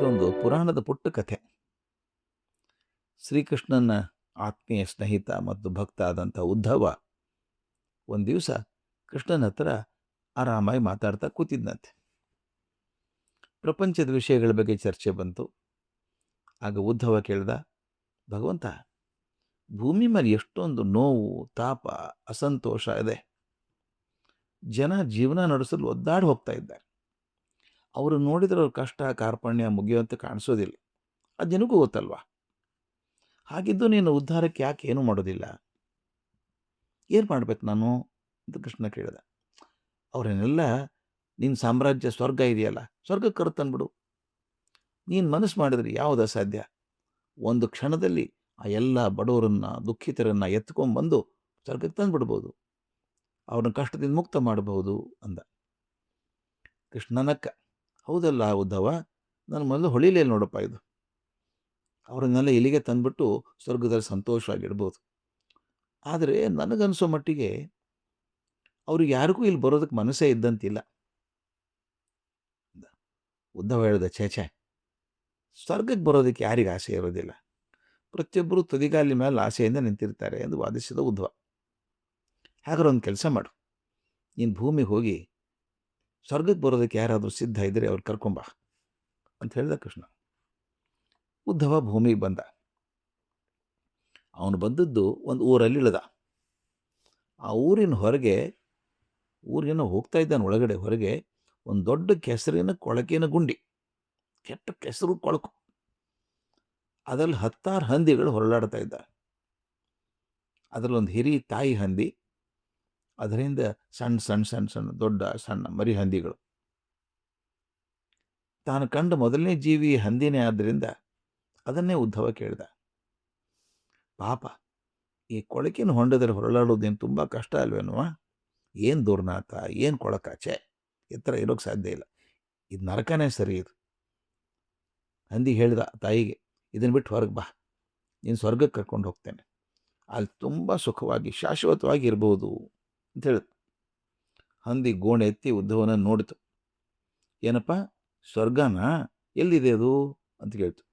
ಇದೊಂದು ಪುರಾಣದ ಪುಟ್ಟ ಕಥೆ. ಶ್ರೀಕೃಷ್ಣನ ಆತ್ಮೀಯ ಸ್ನೇಹಿತ ಮತ್ತು ಭಕ್ತ ಆದಂಥ ಉದ್ಧವ ಒಂದು ದಿವಸ ಕೃಷ್ಣನ ಹತ್ರ ಆರಾಮಾಗಿ ಮಾತಾಡ್ತಾ ಕೂತಿದ್ದಂತೆ. ಪ್ರಪಂಚದ ವಿಷಯಗಳ ಬಗ್ಗೆ ಚರ್ಚೆ ಬಂತು. ಆಗ ಉದ್ಧವ ಕೇಳ್ದ, ಭಗವಂತ, ಭೂಮಿ ಮೇಲೆ ಎಷ್ಟೊಂದು ನೋವು, ತಾಪ, ಅಸಂತೋಷ ಇದೆ. ಜನ ಜೀವನ ನಡೆಸಲು ಒದ್ದಾಡಿ ಹೋಗ್ತಾ ಇದ್ದಾರೆ. ಅವರು ನೋಡಿದ್ರೆ ಅವ್ರ ಕಷ್ಟ ಕಾರ್ಪಣ್ಯ ಮುಗಿಯುವಂತೆ ಕಾಣಿಸೋದಿಲ್ಲ. ಅದು ಜನಕ್ಕೂ ಗೊತ್ತಲ್ವಾ? ಹಾಗಿದ್ದು ನೀನು ಉದ್ಧಾರಕ್ಕೆ ಯಾಕೆ ಏನೂ ಮಾಡೋದಿಲ್ಲ? ಏನು ಮಾಡ್ಬೇಕು ನಾನು ಅಂತ ಕೃಷ್ಣ ಕೇಳಿದ. ಅವರನ್ನೆಲ್ಲ ನಿನ್ನ ಸಾಮ್ರಾಜ್ಯ ಸ್ವರ್ಗ ಇದೆಯಲ್ಲ, ಸ್ವರ್ಗಕ್ಕೆ ಕರೆತಂದ್ಬಿಡು. ನೀನು ಮನಸ್ಸು ಮಾಡಿದ್ರೆ ಯಾವುದು ಅಸಾಧ್ಯ? ಒಂದು ಕ್ಷಣದಲ್ಲಿ ಆ ಎಲ್ಲ ಬಡವರನ್ನು, ದುಃಖಿತರನ್ನು ಎತ್ಕೊಂಡ್ಬಂದು ಸ್ವರ್ಗಕ್ಕೆ ತಂದುಬಿಡ್ಬೋದು. ಅವ್ರನ್ನ ಕಷ್ಟದಿಂದ ಮುಕ್ತ ಮಾಡಬಹುದು ಅಂದ. ಕೃಷ್ಣನಕ್ಕ, ಹೌದಲ್ಲ ಉದ್ಧವ, ನನ್ನ ಮೊದಲು ಹೊಳಿಲೇ ನೋಡಪ್ಪ ಇದು. ಅವರನ್ನೆಲ್ಲ ಇಲ್ಲಿಗೆ ತಂದುಬಿಟ್ಟು ಸ್ವರ್ಗದಲ್ಲಿ ಸಂತೋಷವಾಗಿಡ್ಬೋದು. ಆದರೆ ನನಗನ್ಸೋ ಮಟ್ಟಿಗೆ ಅವ್ರಿಗೆ ಯಾರಿಗೂ ಇಲ್ಲಿ ಬರೋದಕ್ಕೆ ಮನಸ್ಸೇ ಇದ್ದಂತಿಲ್ಲ. ಉದ್ಧವ ಹೇಳಿದ, ಛೇ, ಸ್ವರ್ಗಕ್ಕೆ ಬರೋದಕ್ಕೆ ಯಾರಿಗೆ ಆಸೆ ಇರೋದಿಲ್ಲ? ಪ್ರತಿಯೊಬ್ಬರು ತುದಿಗಾಲಿ ಮೇಲೆ ಆಸೆಯಿಂದ ನಿಂತಿರ್ತಾರೆ ಎಂದು ವಾದಿಸಿದ ಉದ್ಧವ. ಹಾಗಾದ್ರೆ ಒಂದು ಕೆಲಸ ಮಾಡು, ನೀನು ಭೂಮಿಗೆ ಹೋಗಿ ಸ್ವರ್ಗಕ್ಕೆ ಬರೋದಕ್ಕೆ ಯಾರಾದರೂ ಸಿದ್ಧ ಇದ್ದರೆ ಅವ್ರು ಕರ್ಕೊಂಬ ಅಂತ ಹೇಳಿದ ಕೃಷ್ಣ. ಉದ್ಧವ ಭೂಮಿಗೆ ಬಂದ. ಅವನು ಬಂದದ್ದು ಒಂದು ಊರಲ್ಲಿ ಇಳಿದ. ಆ ಊರಿನ ಹೊರಗೆ, ಊರಿನ ಹೋಗ್ತಾ ಇದ್ದಾನೆ ಒಳಗಡೆ, ಹೊರಗೆ ಒಂದು ದೊಡ್ಡ ಕೆಸರಿನ ಕೊಳಕಿನ ಗುಂಡಿ, ಕೆಟ್ಟ ಕೆಸರು ಕೊಳಕು. ಅದರಲ್ಲಿ 10 ಹಂದಿಗಳು ಹೊರಳಾಡ್ತಾ ಇದ್ದಾವೆ. ಅದರಲ್ಲೊಂದು ಹಿರಿ ತಾಯಿ ಹಂದಿ, ಅದರಿಂದ ಸಣ್ಣ ದೊಡ್ಡ ಸಣ್ಣ ಮರಿ ಹಂದಿಗಳು. ತಾನು ಕಂಡ ಮೊದಲನೇ ಜೀವಿ ಹಂದಿನೇ ಆದ್ದರಿಂದ ಅದನ್ನೇ ಉದ್ಧವ ಕೇಳಿದ. ಪಾಪ, ಈ ಕೊಳಕಿನ ಹೊಂಡದಲ್ಲಿ ಹೊರಳಾಡೋದೇನು ತುಂಬ ಕಷ್ಟ ಅಲ್ವೇನುವ? ಏನು ದುರ್ನಾಥ, ಏನು ಕೊಳಕಾಚೆ, ಎತ್ತರ ಇರೋಕ್ಕೆ ಸಾಧ್ಯ ಇಲ್ಲ. ಇದು ನರಕನೇ ಸರಿ. ಇದು ಹಂದಿ ಹೇಳಿದ ತಾಯಿಗೆ, ಇದನ್ನು ಬಿಟ್ಟು ಹೊರಗೆ ಬಾ, ನೀನು ಸ್ವರ್ಗಕ್ಕೆ ಕರ್ಕೊಂಡು ಹೋಗ್ತೇನೆ, ಅಲ್ಲಿ ತುಂಬ ಸುಖವಾಗಿ ಶಾಶ್ವತವಾಗಿ ಇರ್ಬೋದು ಅಂತ ಹೇಳಿತು. ಹಂದಿ ಗೋಣೆ ಎತ್ತಿ ಉದ್ಧವನನ್ನು ನೋಡಿತು. ಏನಪ್ಪ, ಸ್ವರ್ಗನ? ಎಲ್ಲಿದೆ ಅದು ಅಂತ ಕೇಳ್ತು.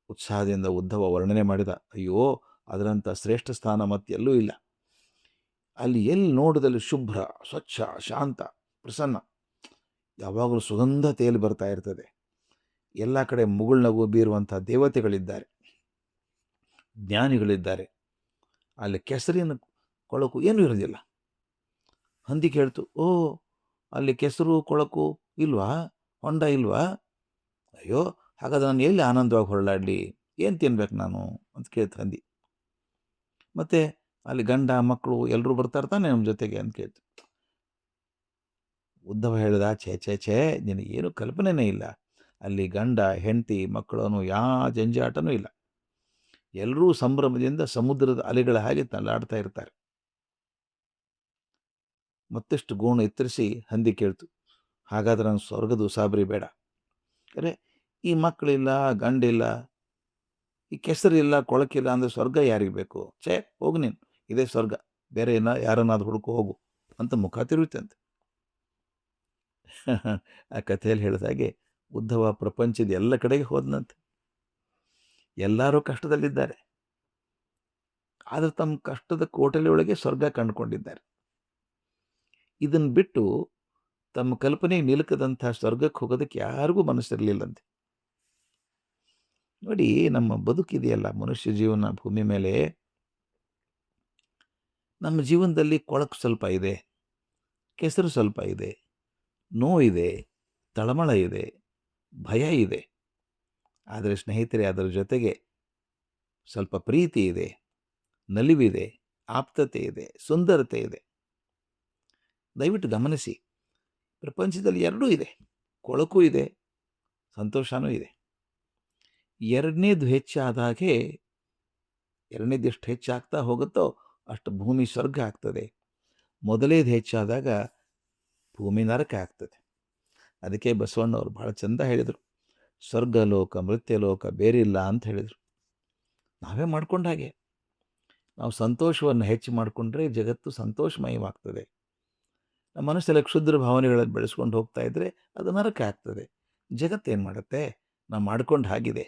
ಉತ್ಸಾಹದಿಂದ ಉದ್ಧವ ವರ್ಣನೆ ಮಾಡಿದ. ಅಯ್ಯೋ, ಅದರಂಥ ಶ್ರೇಷ್ಠ ಸ್ಥಾನ ಮತ್ತೆಲ್ಲೂ ಇಲ್ಲ. ಅಲ್ಲಿ ಎಲ್ಲಿ ನೋಡಿದಲ್ಲಿ ಶುಭ್ರ, ಸ್ವಚ್ಛ, ಶಾಂತ, ಪ್ರಸನ್ನ, ಯಾವಾಗಲೂ ಸುಗಂಧ ತೇಲಿ ಬರ್ತಾ ಇರ್ತದೆ. ಎಲ್ಲ ಕಡೆ ಮುಗುಳ್ನಗು ಬೀರುವಂಥ ದೇವತೆಗಳಿದ್ದಾರೆ, ಜ್ಞಾನಿಗಳಿದ್ದಾರೆ. ಅಲ್ಲಿ ಕೆಸರಿನ ಕೊಳಕು ಏನೂ ಇರೋದಿಲ್ಲ. ಹಂದಿ ಕೇಳ್ತು, ಓ, ಅಲ್ಲಿ ಕೆಸರು ಕೊಳಕು ಇಲ್ವಾ, ಹೊಂಡ ಇಲ್ವಾ? ಅಯ್ಯೋ, ಹಾಗಾದ್ರೆ ನಾನು ಎಲ್ಲಿ ಆನಂದವಾಗಿ ಹೊರಳಾಡಲಿ, ಏನು ತಿನ್ಬೇಕು ನಾನು ಅಂತ ಕೇಳ್ತು ಹಂದಿ. ಮತ್ತು ಅಲ್ಲಿ ಗಂಡ ಮಕ್ಕಳು ಎಲ್ಲರೂ ಬರ್ತಾ ಇರ್ತಾನೆ ನಮ್ಮ ಜೊತೆಗೆ ಅಂತ ಕೇಳ್ತು. ಉದ್ಧವ ಹೇಳಿದ, ಛೇ, ನಿನಗೇನು ಕಲ್ಪನೆನೇ ಇಲ್ಲ. ಅಲ್ಲಿ ಗಂಡ ಹೆಂಡತಿ ಮಕ್ಕಳನ್ನು ಯಾವ ಜಂಜಾಟನೂ ಇಲ್ಲ. ಎಲ್ಲರೂ ಸಂಭ್ರಮದಿಂದ ಸಮುದ್ರದ ಅಲೆಗಳ ಹಾಗೆ ತಳ್ಳಾಡ್ತಾ ಇರ್ತಾರೆ. ಮತ್ತಷ್ಟು ಗೋಣು ಎತ್ತರಿಸಿ ಹಂದಿ ಕೇಳ್ತು, ಹಾಗಾದ್ರೆ ನಾನು ಸ್ವರ್ಗದ ಉಸಾಬರಿ ಬೇಡ. ಅರೆ, ಈ ಮಕ್ಕಳಿಲ್ಲ, ಗಂಡಿಲ್ಲ, ಈ ಕೆಸರಿಲ್ಲ, ಕೊಳಕಿಲ್ಲ ಅಂದರೆ ಸ್ವರ್ಗ ಯಾರಿಗೆ ಬೇಕು? ಛೇ, ಹೋಗು ನೀನು, ಇದೇ ಸ್ವರ್ಗ, ಬೇರೆ ಯಾರನ್ನಾದ್ರು ಹುಡುಕು ಹೋಗು ಅಂತ ಮುಖ ತಿರುಗುತ್ತಂತೆ. ಆ ಕಥೆಯಲ್ಲಿ ಹೇಳಿದ ಹಾಗೆ ಉದ್ಧವ ಪ್ರಪಂಚದ ಎಲ್ಲ ಕಡೆಗೆ ಹೋದನಂತೆ. ಎಲ್ಲರೂ ಕಷ್ಟದಲ್ಲಿದ್ದಾರೆ, ಆದರೆ ತಮ್ಮ ಕಷ್ಟದ ಕೋಟಲೆಯೊಳಗೆ ಸ್ವರ್ಗ ಕಂಡುಕೊಂಡಿದ್ದಾರೆ. ಇದನ್ನು ಬಿಟ್ಟು ತಮ್ಮ ಕಲ್ಪನೆಗೆ ನಿಲುಕದಂಥ ಸ್ವರ್ಗಕ್ಕೆ ಹೋಗೋದಕ್ಕೆ ಯಾರಿಗೂ ಮನಸ್ಸಿರಲಿಲ್ಲಂತೆ. ನೋಡಿ, ನಮ್ಮ ಬದುಕಿದೆಯಲ್ಲ, ಮನುಷ್ಯ ಜೀವನ ಭೂಮಿ ಮೇಲೆ, ನಮ್ಮ ಜೀವನದಲ್ಲಿ ಕೊಳಕು ಸ್ವಲ್ಪ ಇದೆ, ಕೆಸರು ಸ್ವಲ್ಪ ಇದೆ, ನೋವಿದೆ, ತಳಮಳ ಇದೆ, ಭಯ ಇದೆ. ಆದರೆ ಸ್ನೇಹಿತರೆ, ಅದರ ಜೊತೆಗೆ ಸ್ವಲ್ಪ ಪ್ರೀತಿ ಇದೆ, ನಲಿವಿದೆ, ಆಪ್ತತೆ ಇದೆ, ಸುಂದರತೆ ಇದೆ. ದಯವಿಟ್ಟು ಗಮನಿಸಿ, ಪ್ರಪಂಚದಲ್ಲಿ ಎರಡೂ ಇದೆ, ಕೊಳಕು ಇದೆ, ಸಂತೋಷನೂ ಇದೆ. ಎರಡನೇದು ಹೆಚ್ಚಾದಾಗೆ, ಎರಡನೇದು ಎಷ್ಟು ಹೆಚ್ಚಾಗ್ತಾ ಹೋಗುತ್ತೋ ಅಷ್ಟು ಭೂಮಿ ಸ್ವರ್ಗ ಆಗ್ತದೆ. ಮೊದಲೇದು ಹೆಚ್ಚಾದಾಗ ಭೂಮಿ ನರಕ ಆಗ್ತದೆ. ಅದಕ್ಕೆ ಬಸವಣ್ಣವರು ಭಾಳ ಚಂದ ಹೇಳಿದರು, ಸ್ವರ್ಗಲೋಕ ಮೃತ್ಯಲೋಕ ಬೇರಿಲ್ಲ ಅಂತ ಹೇಳಿದರು. ನಾವೇ ಮಾಡ್ಕೊಂಡ ಹಾಗೆ, ನಾವು ಸಂತೋಷವನ್ನು ಹೆಚ್ಚು ಮಾಡಿಕೊಂಡ್ರೆ ಜಗತ್ತು ಸಂತೋಷಮಯವಾಗ್ತದೆ. ನಮ್ಮ ಮನಸ್ಸೆಲ್ಲ ಕ್ಷುದ್ರ ಭಾವನೆಗಳನ್ನು ಬೆಳೆಸ್ಕೊಂಡು ಹೋಗ್ತಾ ಇದ್ದರೆ ಅದು ನರಕ ಆಗ್ತದೆ. ಜಗತ್ತೇನು ಮಾಡುತ್ತೆ? ನಾ ಮಾಡ್ಕೊಂಡು ಹಾಗಿದೆ.